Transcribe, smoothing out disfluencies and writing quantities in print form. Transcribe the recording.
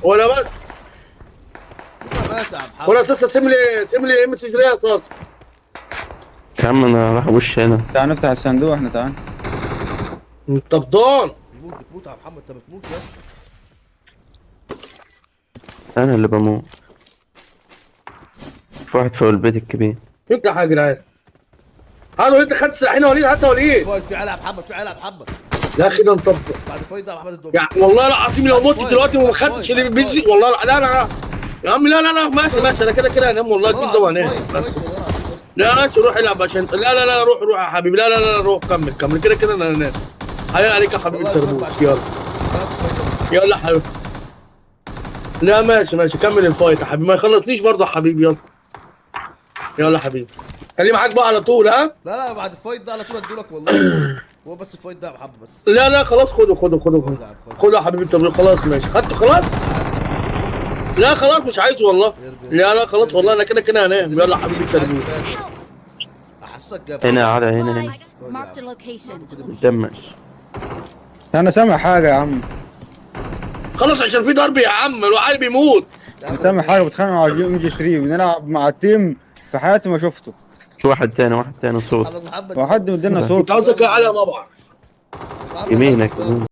ولا بس مات يا عم محمد. ولا اساسا سيب لي ام سي 3 يا اساس. يا عم انا راح وش هنا. تعال نفتح الصندوق احنا تعال. انت بضان. بتموت يا محمد، انت بتموت يا اسطى. انا اللي بموت. في واحد فوق البيت الكبير. افتح يا جدعان. هاتوا انت خدت سلاحين يا وليد، هات يا وليد. فايت في عيال يا محمد، في عيال يا محمد. يا اخي ده انت بعد فايت ده يا محمد الدب. يعني والله العظيم لو مت دلوقتي وما خدتش اللي بيجي والله لا يا عم لا ماشي انا كده هنام والله الدين ده وهنام. لا روح العب عشان لا روح يا حبيبي لا روح كمل كده انا هنام. حلال عليك يا حبيبي التربوش يلا. يلا يا حبيبي. لا ماشي كمل الفايت يا حبيبي، ما يخلصنيش برضه يا حبيبي يلا. يلا يا حبيبي خليه معاك بقى على طول ها. لا بعد الفايت ده على طول ادولك والله. هو بس الفايت ده يا محمد بس. لا خلاص خده يا حبيبي التربوش خلاص ماشي خدته خلاص. لا خلاص مش عايزه والله. لا خلاص والله انا كده هنام. يلا يا حبيبي التربوش. احسك جاب هنا على هنا Marked a location. دمش. انا سامع حاجه يا عم. خلاص عشان في ضرب يا عم الوعي بيموت. سامع حاجه بتخانق على الجي ام جي 3 بنلعب مع التيم في حياتي ما شفته. في واحد تاني صوت. وحد مدينا صوت. انت قصدك على طبعا. يمينك.